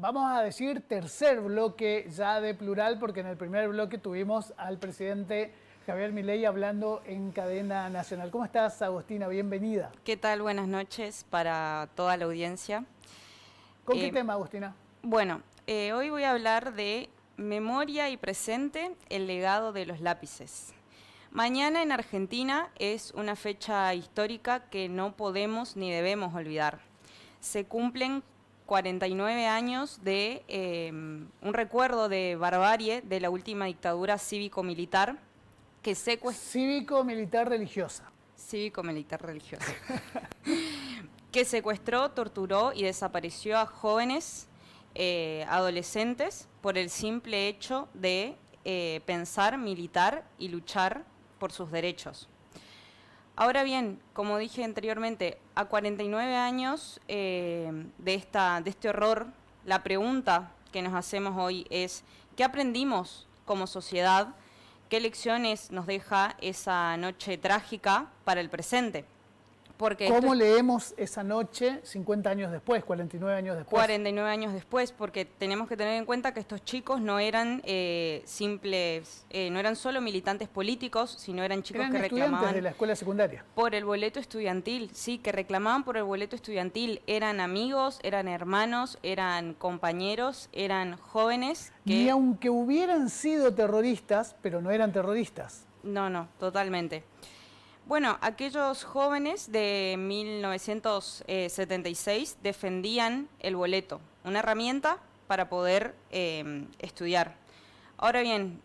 Vamos a decir tercer bloque ya de plural, porque en el primer bloque tuvimos al presidente Javier Milei hablando en cadena nacional. ¿Cómo estás, Agostina? Bienvenida. ¿Qué tal? Buenas noches para toda la audiencia. ¿Con qué tema, Agostina? Bueno, hoy voy a hablar de memoria y presente, el legado de los lápices. Mañana en Argentina es una fecha histórica que no podemos ni debemos olvidar. Se cumplen 49 años de un recuerdo de barbarie de la última dictadura cívico-militar que Cívico-militar religiosa. Cívico-militar religiosa. Que secuestró, torturó y desapareció a jóvenes, adolescentes, por el simple hecho de pensar, militar y luchar por sus derechos. Ahora bien, como dije anteriormente, a 49 años de este horror, la pregunta que nos hacemos hoy es, ¿qué aprendimos como sociedad? ¿Qué lecciones nos deja esa noche trágica para el presente? Porque ¿Cómo leemos esa noche 50 años después, 49 años después? 49 años después, porque tenemos que tener en cuenta que estos chicos no eran simples, no eran solo militantes políticos, sino eran chicos Eran que reclamaban estudiantes de la escuela secundaria. por el boleto estudiantil, sí, que reclamaban por el boleto estudiantil. Eran amigos, eran hermanos, eran compañeros, eran jóvenes que... Ni aunque hubieran sido terroristas, pero no eran terroristas. No, totalmente. Bueno, aquellos jóvenes de 1976 defendían el boleto, una herramienta para poder estudiar. Ahora bien,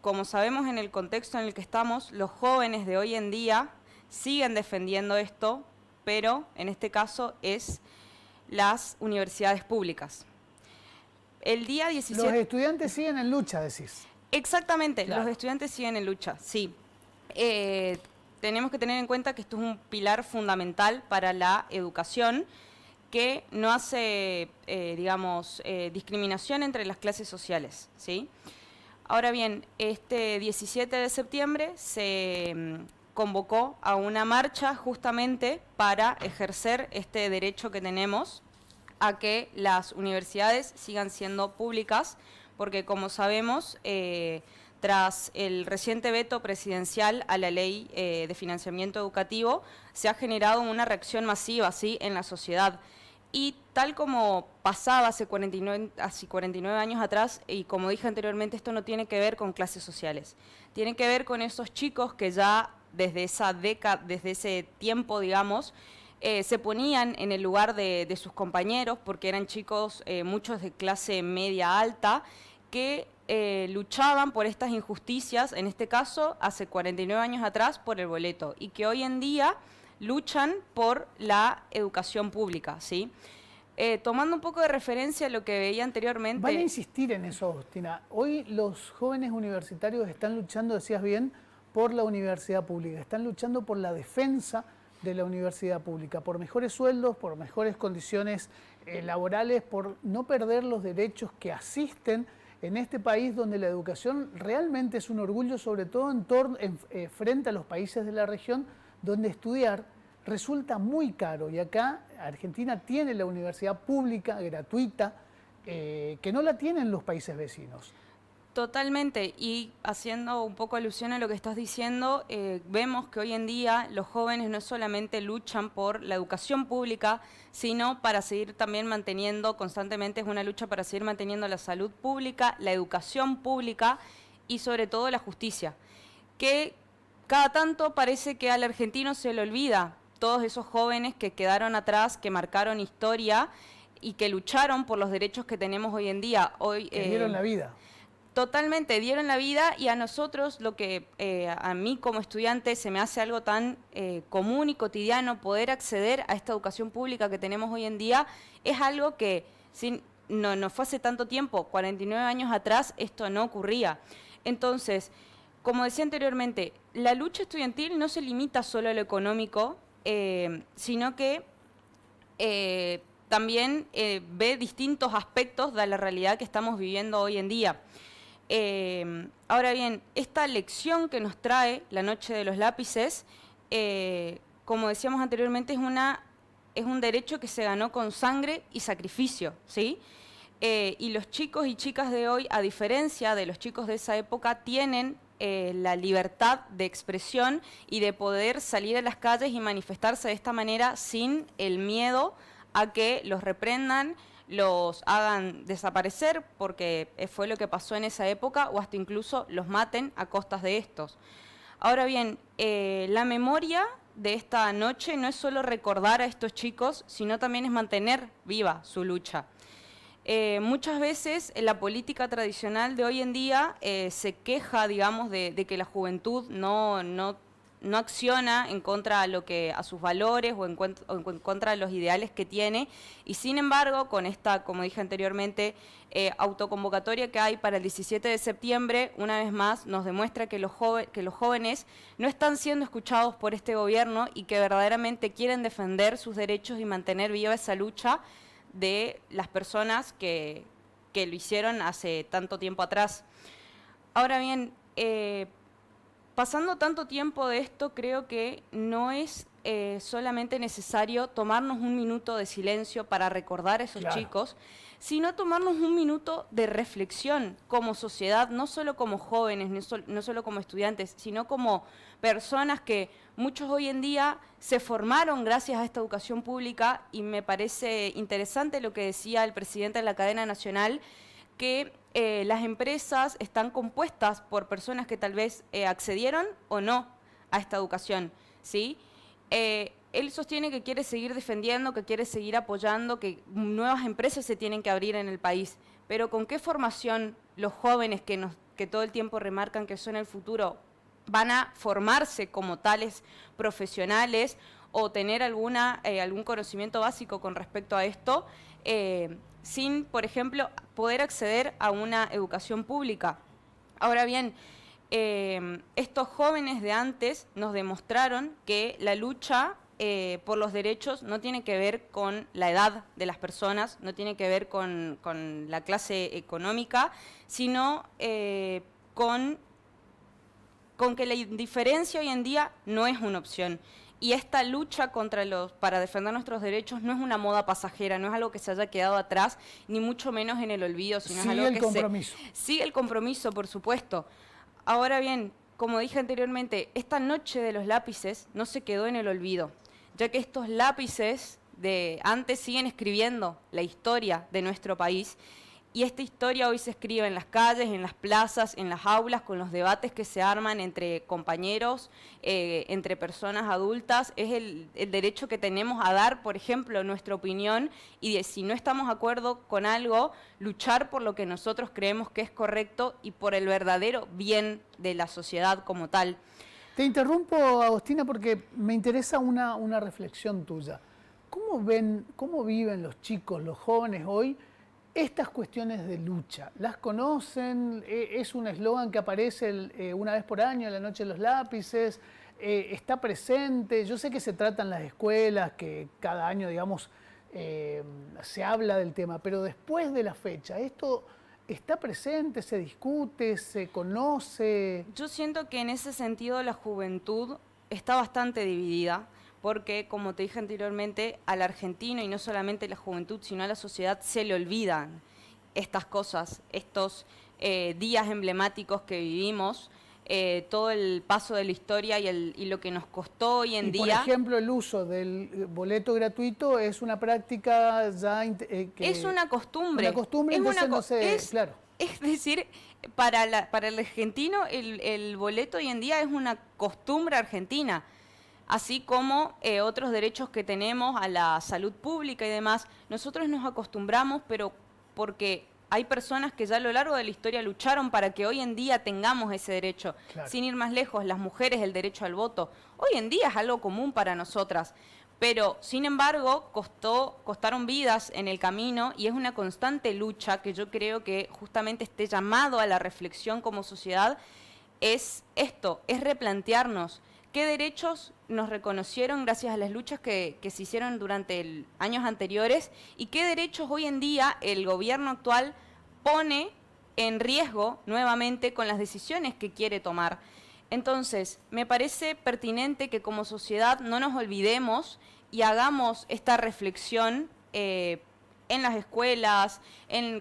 como sabemos en el contexto en el que estamos, los jóvenes de hoy en día siguen defendiendo esto, pero en este caso es las universidades públicas. El día 17... Los estudiantes siguen en lucha, decís. Exactamente, Claro. los estudiantes siguen en lucha, sí. Tenemos que tener en cuenta que esto es un pilar fundamental para la educación que no hace, discriminación entre las clases sociales, ¿sí? Ahora bien, este 17 de septiembre se convocó a una marcha justamente para ejercer este derecho que tenemos a que las universidades sigan siendo públicas, porque como sabemos, tras el reciente veto presidencial a la ley de financiamiento educativo, se ha generado una reacción masiva, ¿sí?, en la sociedad. Y tal como pasaba hace 49 años atrás, y como dije anteriormente, esto no tiene que ver con clases sociales. Tiene que ver con esos chicos que ya desde esa década, desde ese tiempo, digamos, se ponían en el lugar de sus compañeros, porque eran chicos, muchos de clase media alta, que luchaban por estas injusticias, en este caso, hace 49 años atrás, por el boleto, y que hoy en día luchan por la educación pública, ¿sí? Tomando un poco de referencia a lo que veía anteriormente... Vale insistir en eso, Agustina. Hoy los jóvenes universitarios están luchando, decías bien, por la universidad pública. Están luchando por la defensa de la universidad pública, por mejores sueldos, por mejores condiciones laborales, por no perder los derechos que asisten en este país donde la educación realmente es un orgullo, sobre todo frente a los países de la región, donde estudiar resulta muy caro. Y acá Argentina tiene la universidad pública, gratuita, que no la tienen los países vecinos. Totalmente, y haciendo un poco alusión a lo que estás diciendo, vemos que hoy en día los jóvenes no solamente luchan por la educación pública, sino para seguir también manteniendo constantemente, es una lucha para seguir manteniendo la salud pública, la educación pública y sobre todo la justicia, que cada tanto parece que al argentino se le olvida todos esos jóvenes que quedaron atrás, que marcaron historia y que lucharon por los derechos que tenemos hoy en día. Hoy, que dieron la vida. Totalmente, dieron la vida, y a nosotros lo que a mí como estudiante se me hace algo tan común y cotidiano, poder acceder a esta educación pública que tenemos hoy en día, es algo que no fue hace tanto tiempo, 49 años atrás esto no ocurría. Entonces, como decía anteriormente, la lucha estudiantil no se limita solo a lo económico, sino que también ve distintos aspectos de la realidad que estamos viviendo hoy en día. Ahora bien, esta lección que nos trae la Noche de los Lápices, como decíamos anteriormente, es un derecho que se ganó con sangre y sacrificio, ¿sí? Y los chicos y chicas de hoy, a diferencia de los chicos de esa época, tienen la libertad de expresión y de poder salir a las calles y manifestarse de esta manera sin el miedo a que los reprendan, los hagan desaparecer, porque fue lo que pasó en esa época, o hasta incluso los maten a costas de estos. Ahora bien, la memoria de esta noche no es solo recordar a estos chicos, sino también es mantener viva su lucha. Muchas veces la política tradicional de hoy en día se queja, digamos, de que la juventud no acciona en contra a sus valores o en contra de los ideales que tiene, y sin embargo, con esta, como dije anteriormente, autoconvocatoria que hay para el 17 de septiembre, una vez más nos demuestra que los jóvenes no están siendo escuchados por este gobierno y que verdaderamente quieren defender sus derechos y mantener viva esa lucha de las personas que lo hicieron hace tanto tiempo atrás. Ahora bien, pasando tanto tiempo de esto, creo que no es solamente necesario tomarnos un minuto de silencio para recordar a esos chicos, sino tomarnos un minuto de reflexión como sociedad, no solo como jóvenes, no solo como estudiantes, sino como personas que muchos hoy en día se formaron gracias a esta educación pública, y me parece interesante lo que decía el presidente de la cadena nacional, que las empresas están compuestas por personas que tal vez accedieron o no a esta educación, ¿sí? Él sostiene que quiere seguir defendiendo, que quiere seguir apoyando, que nuevas empresas se tienen que abrir en el país, pero ¿con qué formación los jóvenes que todo el tiempo remarcan que son el futuro van a formarse como tales profesionales o tener algún conocimiento básico con respecto a esto, sin, por ejemplo, poder acceder a una educación pública? Ahora bien, estos jóvenes de antes nos demostraron que la lucha por los derechos no tiene que ver con la edad de las personas, no tiene que ver con la clase económica, sino con que la indiferencia hoy en día no es una opción. Y esta lucha para defender nuestros derechos no es una moda pasajera, no es algo que se haya quedado atrás, ni mucho menos en el olvido, sino es algo que sigue el compromiso, por supuesto. Ahora bien, como dije anteriormente, esta noche de los lápices no se quedó en el olvido, ya que estos lápices de antes siguen escribiendo la historia de nuestro país, y esta historia hoy se escribe en las calles, en las plazas, en las aulas, con los debates que se arman entre compañeros, entre personas adultas. Es el derecho que tenemos a dar, por ejemplo, nuestra opinión, y si no estamos de acuerdo con algo, luchar por lo que nosotros creemos que es correcto y por el verdadero bien de la sociedad como tal. Te interrumpo, Agostina, porque me interesa una reflexión tuya. ¿Cómo viven los chicos, los jóvenes hoy, estas cuestiones de lucha? ¿Las conocen? ¿Es un eslogan que aparece una vez por año, la noche de los lápices? ¿Está presente? Yo sé que se trata en las escuelas, que cada año, digamos, se habla del tema, pero después de la fecha, ¿esto está presente, se discute, se conoce? Yo siento que en ese sentido la juventud está bastante dividida, porque, como te dije anteriormente, al argentino, y no solamente la juventud, sino a la sociedad, se le olvidan estas cosas, estos días emblemáticos que vivimos, todo el paso de la historia y lo que nos costó hoy en día. Por ejemplo, el uso del boleto gratuito es una práctica ya... es una costumbre. Una costumbre, entonces no sé, claro. Es decir, para el argentino el boleto hoy en día es una costumbre argentina, así como otros derechos que tenemos a la salud pública y demás. Nosotros nos acostumbramos, pero porque hay personas que ya a lo largo de la historia lucharon para que hoy en día tengamos ese derecho. Claro. Sin ir más lejos, las mujeres, el derecho al voto, hoy en día es algo común para nosotras. Pero, sin embargo, costaron vidas en el camino, y es una constante lucha que yo creo que justamente este llamado a la reflexión como sociedad es esto, es replantearnos qué derechos nos reconocieron gracias a las luchas que se hicieron durante años anteriores, y qué derechos hoy en día el gobierno actual pone en riesgo nuevamente con las decisiones que quiere tomar. Entonces, me parece pertinente que como sociedad no nos olvidemos y hagamos esta reflexión en las escuelas,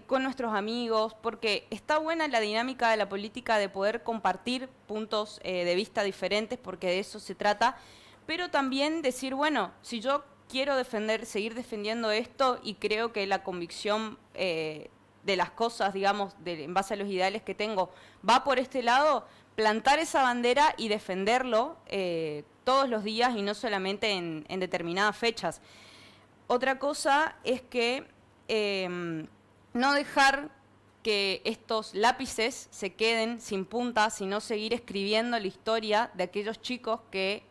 con nuestros amigos, porque está buena la dinámica de la política de poder compartir puntos de vista diferentes, porque de eso se trata, pero también decir, bueno, si yo quiero seguir defendiendo esto y creo que la convicción de las cosas, digamos, en base a los ideales que tengo, va por este lado, plantar esa bandera y defenderlo todos los días y no solamente en determinadas fechas. Otra cosa es que no dejar que estos lápices se queden sin punta, sino seguir escribiendo la historia de aquellos chicos que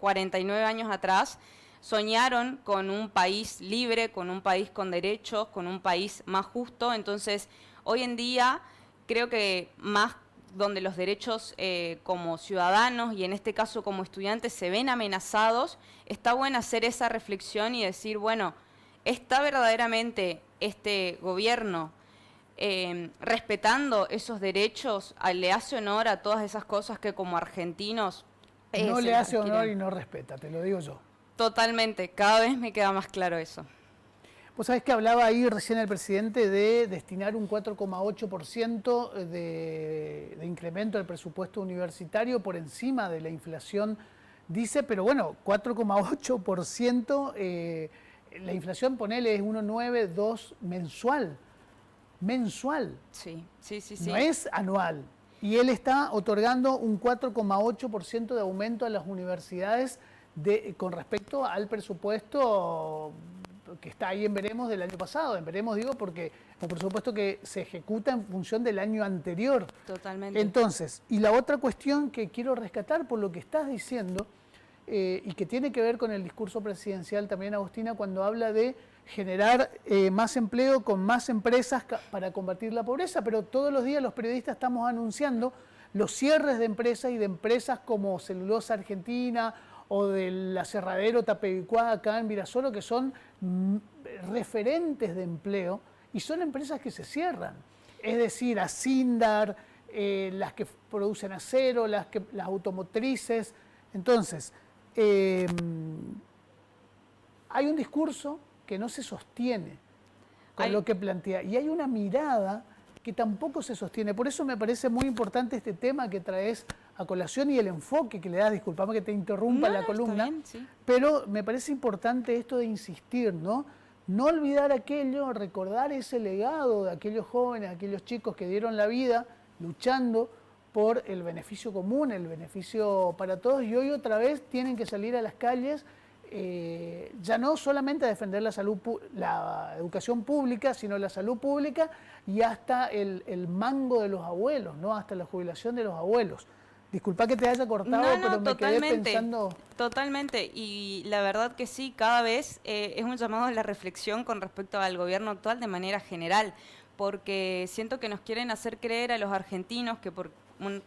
49 años atrás soñaron con un país libre, con un país con derechos, con un país más justo. Entonces, hoy en día creo que más donde los derechos como ciudadanos y en este caso como estudiantes se ven amenazados, está bueno hacer esa reflexión y decir, bueno, ¿está verdaderamente este gobierno respetando esos derechos? ¿Le hace honor a todas esas cosas que como argentinos no le hace honor y no respeta, te lo digo yo. Totalmente, cada vez me queda más claro eso. Vos sabés que hablaba ahí recién el presidente de destinar un 4,8% de incremento del presupuesto universitario por encima de la inflación, dice, pero bueno, 4,8%, la inflación, ponele, es 1,9, 2 mensual. Mensual. Sí. No es anual. Y él está otorgando un 4,8% de aumento a las universidades con respecto al presupuesto que está ahí en veremos del año pasado. En veremos digo porque un presupuesto que se ejecuta en función del año anterior. Totalmente. Entonces, y la otra cuestión que quiero rescatar por lo que estás diciendo y que tiene que ver con el discurso presidencial también, Agustina, cuando habla de generar más empleo con más empresas para combatir la pobreza, pero todos los días los periodistas estamos anunciando los cierres de empresas y de empresas como Celulosa Argentina o del aserradero Tapevicuá acá en Virasoro, que son referentes de empleo y son empresas que se cierran. Es decir, Asindar, las que producen acero, las automotrices. Entonces, hay un discurso que no se sostiene con lo que plantea y hay una mirada que tampoco se sostiene. Por eso me parece muy importante este tema que traes a colación y el enfoque que le das. Disculpame que te interrumpa la columna, bien, sí. Pero me parece importante esto de insistir, ¿no? No olvidar aquello, recordar ese legado de aquellos jóvenes, aquellos chicos que dieron la vida luchando por el beneficio común, el beneficio para todos, y hoy otra vez tienen que salir a las calles, ya no solamente a defender la educación pública, sino la salud pública y hasta el mango de los abuelos, ¿no? Hasta la jubilación de los abuelos. Disculpa que te haya cortado, pero me quedé pensando... Totalmente, y la verdad que sí, cada vez es un llamado a la reflexión con respecto al gobierno actual de manera general, porque siento que nos quieren hacer creer a los argentinos que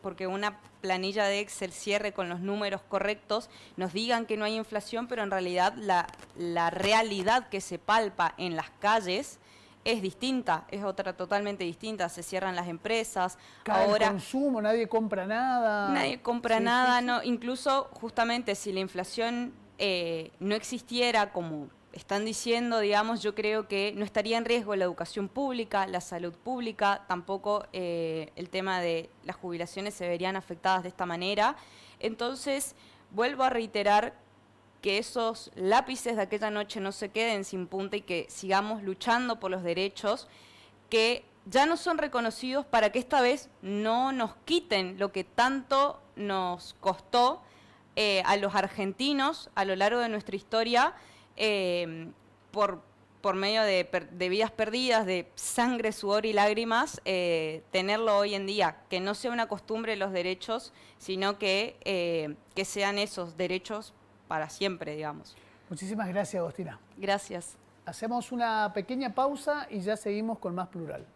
porque una planilla de Excel cierre con los números correctos, nos digan que no hay inflación, pero en realidad la realidad que se palpa en las calles es distinta, es otra totalmente distinta. Se cierran las empresas, cae el consumo, nadie compra nada. Nadie compra nada, no, incluso justamente si la inflación no existiera como están diciendo, digamos, yo creo que no estaría en riesgo la educación pública, la salud pública, tampoco el tema de las jubilaciones se verían afectadas de esta manera. Entonces, vuelvo a reiterar que esos lápices de aquella noche no se queden sin punta y que sigamos luchando por los derechos que ya no son reconocidos para que esta vez no nos quiten lo que tanto nos costó a los argentinos a lo largo de nuestra historia, por medio de vidas perdidas, de sangre, sudor y lágrimas, tenerlo hoy en día, que no sea una costumbre los derechos, sino que sean esos derechos para siempre, digamos. Muchísimas gracias, Agustina. Gracias. Hacemos una pequeña pausa y ya seguimos con más Plural.